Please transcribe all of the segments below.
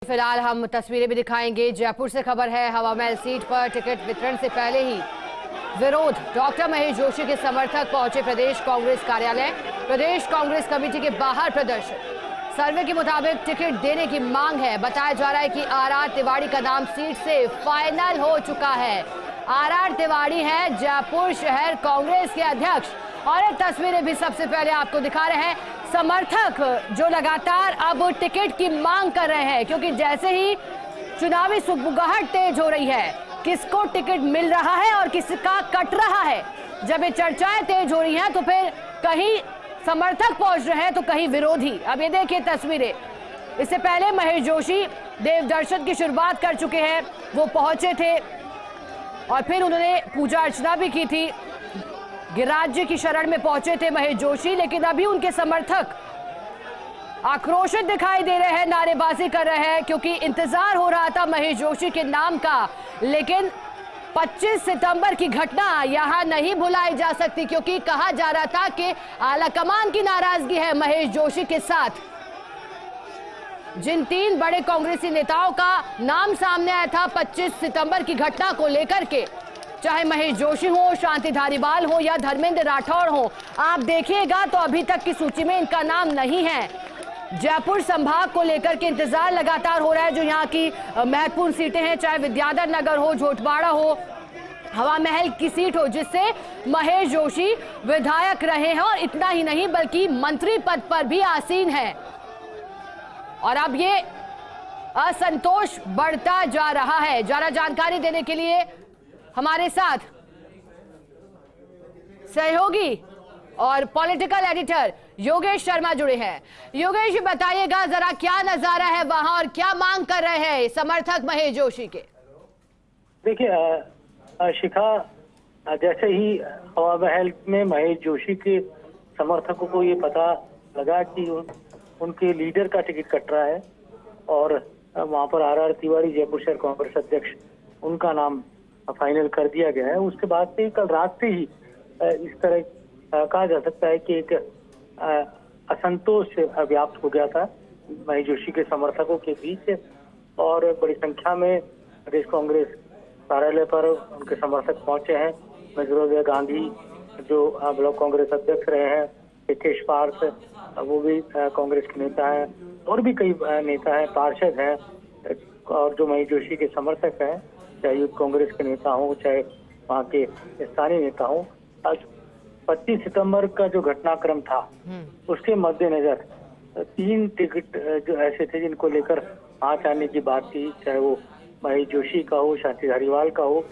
फिलहाल हम तस्वीरें भी दिखाएंगे। जयपुर से खबर है, हवा महल सीट पर टिकट वितरण से पहले ही विरोध। डॉक्टर महेश जोशी के समर्थक पहुंचे प्रदेश कांग्रेस कार्यालय। प्रदेश कांग्रेस कमेटी के बाहर प्रदर्शन। सर्वे के मुताबिक टिकट देने की मांग है। बताया जा रहा है कि आर तिवारी का नाम सीट से फाइनल हो चुका है। आर तिवारी है जयपुर शहर कांग्रेस के अध्यक्ष। और एक तस्वीरें भी सबसे पहले आपको दिखा रहे हैं। समर्थक जो लगातार अब टिकट की मांग कर रहे हैं, क्योंकि जैसे ही चुनावी सुगबुगाहट तेज हो रही है, किसको टिकट मिल रहा है और किसका कट रहा है। जब ये चर्चाएं तेज हो रही हैं तो फिर कहीं समर्थक पहुंच रहे हैं तो कहीं विरोधी। अब ये देखिए तस्वीरें। इससे पहले महेश जोशी देव दर्शन की शुरुआत कर चुके हैं। वो पहुंचे थे और फिर उन्होंने पूजा अर्चना भी की थी। गिरिराज जी की शरण में पहुंचे थे महेश जोशी, लेकिन अभी उनके समर्थक आक्रोशित दिखाई दे रहे हैं, नारेबाजी कर रहे हैं, क्योंकि इंतजार हो रहा था महेश जोशी के नाम का। लेकिन 25 सितंबर की घटना यहां नहीं भुलाई जा सकती, क्योंकि कहा जा रहा था कि आलाकमान की नाराजगी है महेश जोशी के साथ। जिन 3 बड़े कांग्रेसी नेताओं का नाम सामने आया था 25 सितंबर की घटना को लेकर के, चाहे महेश जोशी हो, शांति धारीवाल हो या धर्मेंद्र राठौड़ हो, आप देखिएगा तो अभी तक की सूची में इनका नाम नहीं है। जयपुर संभाग को लेकर के इंतजार लगातार हो रहा है। जो यहाँ की महत्वपूर्ण सीटें हैं, चाहे विद्याधर नगर हो, झोटवाड़ा हो, हवा महल की सीट हो, जिससे महेश जोशी विधायक रहे हैं और इतना ही नहीं बल्कि मंत्री पद पर भी आसीन है। और अब ये असंतोष बढ़ता जा रहा है। ज्यादा जानकारी देने के लिए हमारे साथ सहयोगी और पॉलिटिकल एडिटर योगेश शर्मा जुड़े हैं। योगेश, बताइएगा जरा क्या नजारा है वहां और क्या मांग कर रहे हैं समर्थक महेश जोशी के। देखिए शिखा, जैसे ही हवा महल में महेश जोशी के समर्थकों को ये पता लगा कि उनके लीडर का टिकट कट रहा है और वहां पर आर तिवारी जयपुर शहर कांग्रेस अध्यक्ष, उनका नाम फाइनल कर दिया गया है, उसके बाद से कल रात से ही इस तरह कहा जा सकता है कि एक असंतोष व्याप्त हो गया था महेश जोशी के समर्थकों के बीच। और बड़ी संख्या में प्रदेश कांग्रेस कार्यालय पर उनके समर्थक पहुंचे हैं। मेजर गांधी जो ब्लॉक कांग्रेस अध्यक्ष रहे हैं, हितेश पार्थ, वो भी कांग्रेस के नेता हैं, और भी कई नेता हैं, पार्षद हैं, और जो महेश जोशी के समर्थक हैं, चाहे यूथ कांग्रेस के नेता हो, चाहे वहाँ के स्थानीय नेता हो। आज 25 सितंबर का जो घटनाक्रम था उसके मद्देनजर 3 टिकट जो ऐसे थे जिनको लेकर आंच आने की बात थी, चाहे वो महेश जोशी का हो, शांति धारीवाल का हो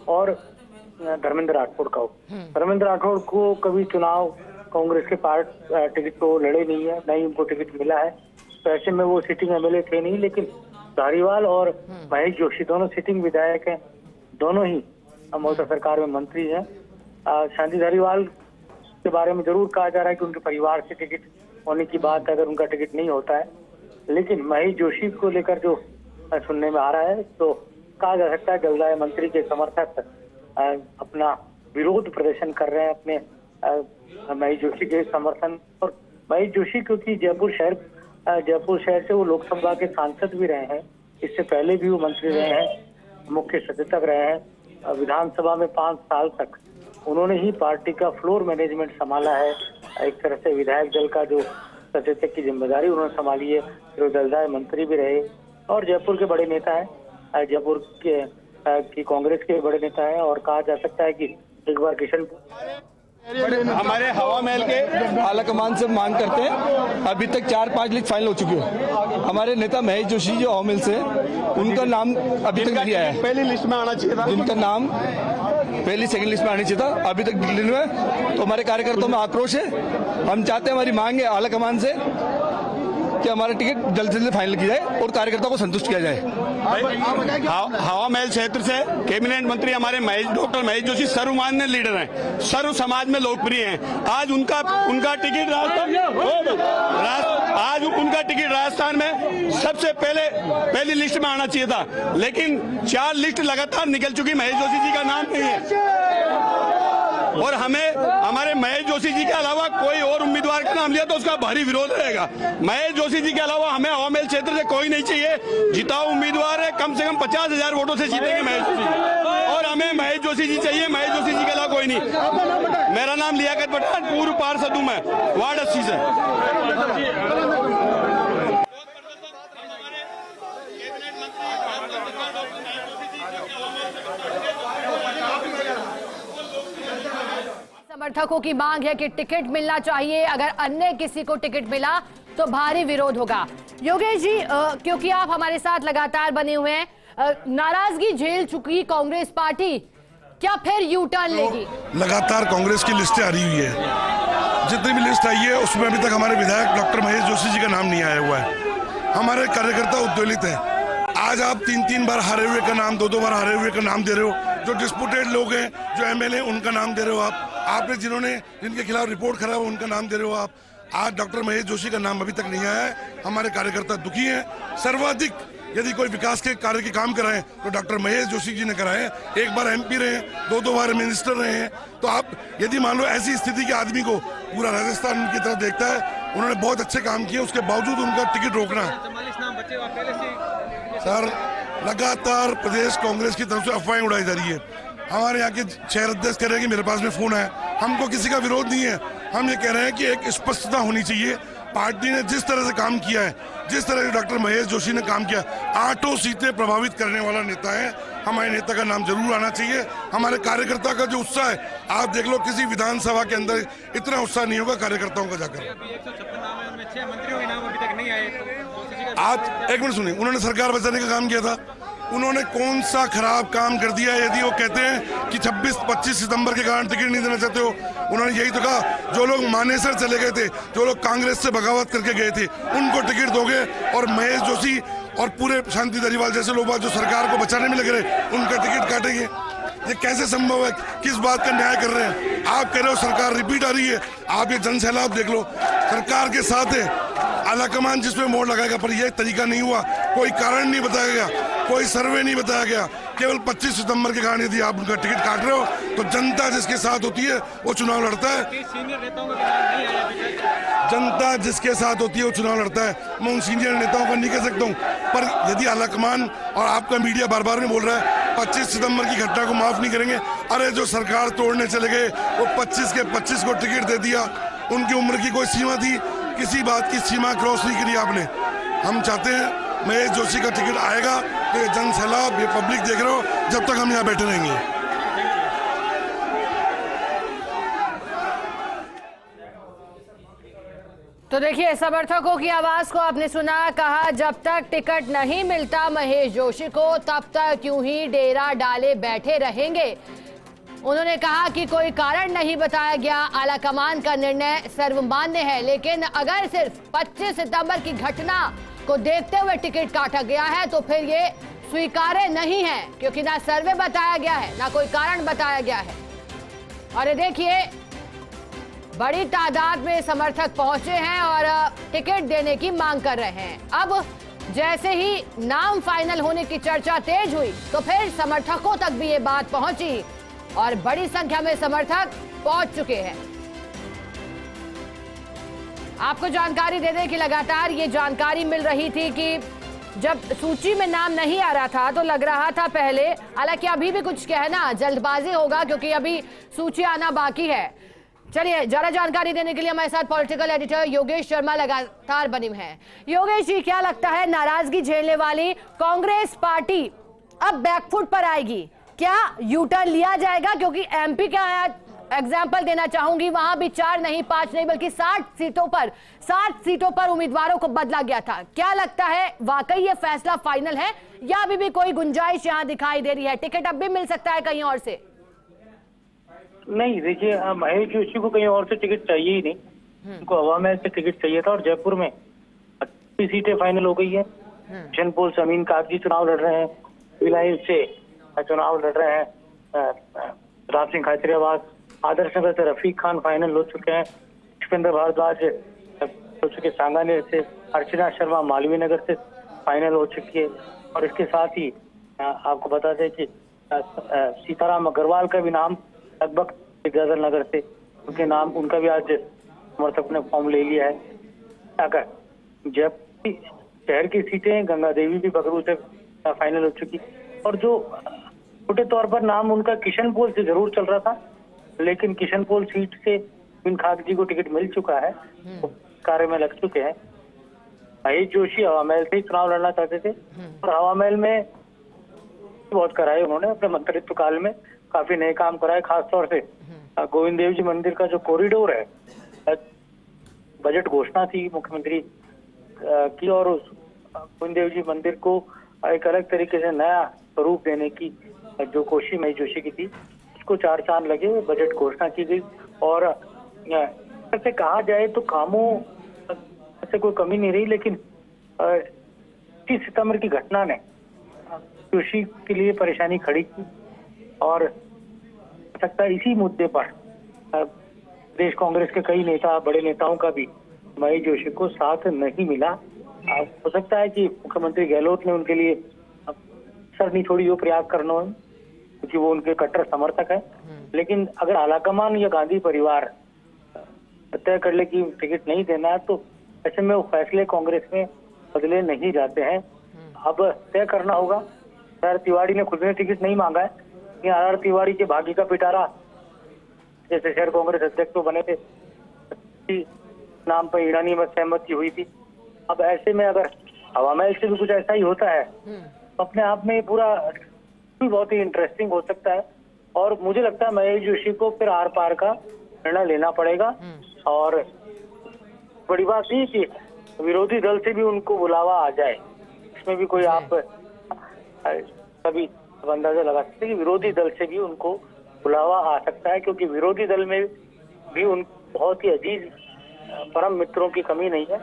और धर्मेंद्र राठौड़ का हो। धर्मेंद्र राठौड़ को कभी चुनाव कांग्रेस के टिकट को लड़े नहीं है, न ही उनको टिकट मिला है, तो ऐसे में वो सिटिंग एमएलए थे नहीं। लेकिन धारीवाल और महेश जोशी दोनों सिटिंग विधायक हैं, दोनों ही मौजूदा सरकार में मंत्री हैं। शांति धारीवाल के बारे में जरूर कहा जा रहा है कि उनके परिवार से टिकट होने की बात है, अगर उनका टिकट नहीं होता है। लेकिन महेश जोशी को लेकर जो सुनने में आ रहा है, तो कहा जा सकता है जल्दाय मंत्री के समर्थक अपना विरोध प्रदर्शन कर रहे हैं अपने महेश जोशी के समर्थन। और महेश जोशी क्योंकि जयपुर शहर से वो लोकसभा के सांसद भी रहे हैं, इससे पहले भी वो मंत्री रहे हैं, मुख्य सचेतक रहे हैं। विधानसभा में 5 साल तक उन्होंने ही पार्टी का फ्लोर मैनेजमेंट संभाला है। एक तरह से विधायक दल का जो सचेतक की जिम्मेदारी उन्होंने संभाली है। फिर वो दलदाय मंत्री भी रहे और जयपुर के बड़े नेता हैं, जयपुर की कांग्रेस के बड़े नेता हैं। और कहा जा सकता है कि एक बार किशन हमारे हवा महल के आलाकमान से मांग करते हैं। अभी तक 4-5 लिस्ट फाइनल हो चुकी है। हमारे नेता महेश जोशी जो हवा महल से, उनका नाम अभी तक नहीं आया है। पहली लिस्ट में आना चाहिए था, जिनका नाम पहली सेकंड लिस्ट में आना चाहिए था, अभी तक दिल्ली में। तो हमारे कार्यकर्ताओं में आक्रोश है। हम चाहते हैं, हमारी मांग है आलाकमान से कि हमारा टिकट जल्द से जल्द फाइनल किया जाए और कार्यकर्ताओं को संतुष्ट किया जाए। हवा महल क्षेत्र से कैबिनेट मंत्री हमारे डॉक्टर महेश जोशी सर्वमान्य लीडर हैं, सर्व समाज में लोकप्रिय हैं। आज उनका टिकट राजस्थान में सबसे पहली लिस्ट में आना चाहिए था, लेकिन 4 लिस्ट लगातार निकल चुकी, महेश जोशी जी का नाम नहीं है। और हमें हमारे महेश जोशी जी के अलावा कोई और उम्मीदवार का नाम लिया तो उसका भारी विरोध रहेगा। महेश जोशी जी के अलावा हमें हवा महल क्षेत्र से कोई नहीं चाहिए। जिताऊ उम्मीदवार है, कम से कम 50,000 वोटों से जीतेंगे महेश जोशी, और हमें महेश जोशी जी चाहिए। महेश जोशी जी के अलावा कोई नहीं। मेरा नाम लियाकत पठान, पूर्व पार्षद हूं मैं, वार्ड 80 से। समर्थकों की मांग है कि टिकट मिलना चाहिए, अगर अन्य किसी को टिकट मिला तो भारी विरोध होगा। योगेश जी, क्योंकि आप हमारे साथ लगातार बने हुए हैं, नाराजगी झेल चुकी कांग्रेस पार्टी, क्या फिर यू टर्न लेगी? लगातार कांग्रेस की लिस्टें आ रही हुई है, जितनी भी लिस्ट आई है उसमें अभी तक हमारे विधायक डॉक्टर महेश जोशी जी का नाम नहीं आया हुआ है। हमारे कार्यकर्ता उद्वेलित हैं। आज आप 3-3 बार हारे हुए का नाम, 2-2 बार हारे हुए का नाम दे रहे हो। जो डिस्प्यूटेड लोग हैं, जो एमएलए, उनका नाम दे रहे हो आपने जिनके खिलाफ रिपोर्ट खराब उनका नाम दे रहे हो आप। आज डॉक्टर महेश जोशी का नाम अभी तक नहीं आया है। हमारे कार्यकर्ता दुखी हैं। सर्वाधिक यदि कोई विकास के कार्य के काम कराएं तो डॉक्टर महेश जोशी जी ने कराए। एक बार एमपी रहे, 2-2 बार मिनिस्टर रहे हैं। तो आप यदि मान लो ऐसी स्थिति के आदमी को पूरा राजस्थान उनकी तरफ देखता है, उन्होंने बहुत अच्छे काम किए, उसके बावजूद उनका टिकट रोकना सर, लगातार प्रदेश कांग्रेस की तरफ से अफवाहें उड़ाई जा रही है। हमारे यहाँ के शहर अध्यक्ष कह रहे हैं कि मेरे पास में फोन है। हमको किसी का विरोध नहीं है। हम ये कह रहे हैं कि एक स्पष्टता होनी चाहिए। पार्टी ने जिस तरह से काम किया है, जिस तरह से डॉक्टर महेश जोशी ने काम किया, 8 सीटें प्रभावित करने वाला नेता है। हमारे नेता का नाम जरूर आना चाहिए। हमारे कार्यकर्ता का जो उत्साह है, आप देख लो किसी विधानसभा के अंदर इतना उत्साह नहीं होगा कार्यकर्ताओं का जाकर। आज एक मिनट सुनिए, उन्होंने सरकार बचाने का काम किया था। उन्होंने कौन सा खराब काम कर दिया? यदि वो कहते हैं कि 26-25 सितंबर के कारण टिकट नहीं देना चाहते हो, उन्होंने यही तो कहा, जो लोग मानेसर चले गए थे, जो लोग कांग्रेस से बगावत करके गए थे, उनको टिकट दोगे, और महेश जोशी और पूरे शांति धारीवाल जैसे लोग जो सरकार को बचाने में लग रहे, उनका टिकट काटेंगे? ये कैसे संभव है? किस बात का न्याय कर रहे हैं? आप कह रहे हो सरकार रिपीट आ रही है। आप ये जन सैलाब देख लो, सरकार के साथ है, आलाकमान जिसमें मोड़ लगाएगा, पर यह तरीका नहीं हुआ। कोई कारण नहीं बताया गया, कोई सर्वे नहीं बताया गया। केवल 25 सितंबर के कारण यदि आप उनका टिकट काट रहे हो, तो जनता जिसके साथ होती है वो चुनाव लड़ता है। जनता जिसके साथ होती है वो चुनाव लड़ता है। मैं उन सीनियर नेताओं को नहीं कह सकता हूँ, पर यदि आलाकमान और आपका मीडिया बार बार नहीं बोल रहा है 25 सितंबर की घटना को माफ नहीं करेंगे। अरे जो सरकार तोड़ने चले गए, वो 25 के 25 को टिकट दे दिया। उनकी उम्र की कोई सीमा थी? किसी बात की सीमा क्रॉस नहीं करी आपने। हम चाहते हैं महेश जोशी का टिकट आएगा तो ये जन सैलाब, ये पब्लिक देख रहे हो, जब तक हम यहाँ बैठे रहेंगे। तो देखिए, समर्थकों की आवाज को आपने सुना। कहा जब तक टिकट नहीं मिलता महेश जोशी को, तब तक यूं ही डेरा डाले बैठे रहेंगे। उन्होंने कहा कि कोई कारण नहीं बताया गया, आलाकमान का निर्णय सर्वमान्य है, लेकिन अगर सिर्फ 25 सितंबर की घटना को देखते हुए टिकट काटा गया है तो फिर ये स्वीकार्य नहीं है, क्योंकि ना सर्वे बताया गया है, ना कोई कारण बताया गया है। और ये देखिए, बड़ी तादाद में समर्थक पहुंचे हैं और टिकट देने की मांग कर रहे हैं। अब जैसे ही नाम फाइनल होने की चर्चा तेज हुई तो फिर समर्थकों तक भी ये बात पहुंची और बड़ी संख्या में समर्थक पहुंच चुके हैं। आपको जानकारी दे दें कि लगातार ये जानकारी मिल रही थी कि जब सूची में नाम नहीं आ रहा था तो लग रहा था पहले, हालांकि अभी भी कुछ कहना जल्दबाजी होगा क्योंकि अभी सूची आना बाकी है। चलिए, ज्यादा जानकारी देने के लिए हमारे साथ पॉलिटिकल एडिटर योगेश शर्मा लगातार बने हुए हैं। योगेश जी, क्या लगता है नाराजगी झेलने वाली कांग्रेस पार्टी अब बैकफुट पर आएगी? क्या यू टर्न लिया जाएगा? क्योंकि एमपी का एग्जाम्पल देना चाहूंगी, वहां भी 4 नहीं 5 नहीं बल्कि 60 सीटों पर उम्मीदवारों को बदला गया था। क्या लगता है, वाकई ये फैसला फाइनल है या अभी भी कोई गुंजाइश यहां दिखाई दे रही है? टिकट अब भी मिल सकता है कहीं और से? नहीं, देखिए, महेश जोशी को कहीं और से टिकट चाहिए ही नहीं। उनको हवा महल से टिकट चाहिए था और जयपुर में 80 सीटें फाइनल हो गई है। जशनपुर से अमीन कागजी चुनाव लड़ रहे हैं, भिलाई से चुनाव लड़ रहे हैं राज सिंह खाचरियावास, आदर्श नगर से रफीक खान फाइनल हो चुके हैं, पुष्पेंद्र भारद्वाज हो चुके सांगानेर से, अर्चना शर्मा मालवीय नगर से फाइनल हो चुकी है। और इसके साथ ही आपको बता दें कि सीताराम अग्रवाल का भी नाम लगभग विद्याधर नगर से, उनके नाम उनका भी आज समर्थक ने फॉर्म ले लिया है। अगर जबकि शहर की सीटें गंगा देवी भी बकरू से फाइनल हो चुकी, और जो छोटे तौर पर नाम उनका किशनपोल से जरूर चल रहा था, लेकिन किशनपोल सीट से बिन खाक जी को टिकट मिल चुका है, वो कार्य में लग चुके हैं। महेश जोशी हवा महल से ही चुनाव लड़ना चाहते थे और हवा महल में बहुत कराए उन्होंने अपने मंत्रित्व काल में, काफी नए काम कराए। खासतौर से गोविंद देव जी मंदिर का जो कॉरिडोर है, बजट घोषणा थी मुख्यमंत्री की, और उस गोविंद देव जी मंदिर को एक अलग तरीके से नया स्वरूप देने की जो कोशिश महेश जोशी की थी, उसको 4 चांद लगे, बजट घोषणा की गई। और ऐसे कहा जाए तो कामों से कोई कमी नहीं रही, लेकिन 30 सितंबर की घटना ने जोशी के लिए परेशानी खड़ी की, और हो सकता है इसी मुद्दे पर प्रदेश कांग्रेस के कई नेता, बड़े नेताओं का भी महेश जोशी को साथ नहीं मिला। हो सकता है कि मुख्यमंत्री गहलोत ने उनके लिए सर नहीं छोड़ी हो प्रयास करना हो, क्योंकि वो उनके कट्टर समर्थक है। लेकिन अगर आलाकमान या गांधी परिवार तय कर ले कि टिकट नहीं देना है, तो ऐसे में वो फैसले कांग्रेस में बदले नहीं जाते हैं। अब तय करना होगा। आर तिवारी ने खुद ने टिकट नहीं मांगा है, लेकिन आर तिवारी के भाग्य का पिटारा, जैसे शहर कांग्रेस अध्यक्ष तो बने थे, नाम पर ईरानी में सहमति हुई थी। अब ऐसे में अगर हवा महल से भी कुछ ऐसा ही होता है, तो अपने आप में पूरा बहुत ही इंटरेस्टिंग हो सकता है। और मुझे लगता है महेश जोशी को फिर आर पार का निर्णय लेना पड़ेगा। और बड़ी बात नहीं कि विरोधी दल से भी उनको बुलावा आ जाए, इसमें भी कोई आप कभी अंदाजा लगा सकते हैं कि विरोधी दल से भी उनको बुलावा आ सकता है, क्योंकि विरोधी दल में भी उन बहुत ही अजीज परम मित्रों की कमी नहीं है,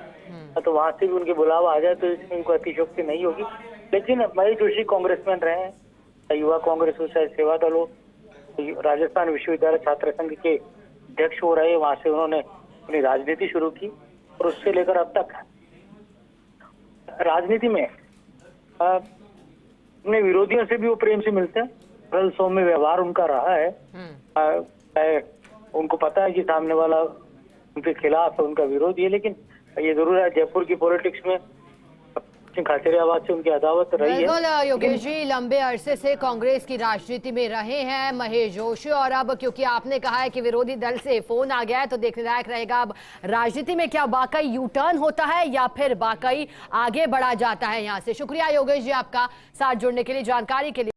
तो वहां से भी उनके बुलावा आ जाए तो इसमें उनको अतिशयोक्ति नहीं होगी। लेकिन महेश जोशी कांग्रेसमैन रहे हैं, युवा कांग्रेस हो चाहे सेवा दल हो, राजस्थान विश्वविद्यालय छात्र संघ के अध्यक्ष हो रहे, वहां से उन्होंने अपनी राजनीति शुरू की, और उससे लेकर अब तक राजनीति में अपने विरोधियों से भी वो प्रेम से मिलते हैं। सरल सौम्य व्यवहार उनका रहा है। उनको पता है कि सामने वाला उनके खिलाफ है, उनका विरोधी है, लेकिन ये जरूर है जयपुर की पॉलिटिक्स में खातिराबाद से उनकी अदावत रही है। बिल्कुल योगेश जी, लंबे अरसे से कांग्रेस की राजनीति में रहे हैं महेश जोशी, और अब क्योंकि आपने कहा है कि विरोधी दल से फोन आ गया है, तो देखने लायक रहेगा अब राजनीति में क्या वाकई यू टर्न होता है या फिर वाकई आगे बढ़ा जाता है यहाँ से। शुक्रिया योगेश जी आपका साथ जुड़ने के लिए, जानकारी के लिए।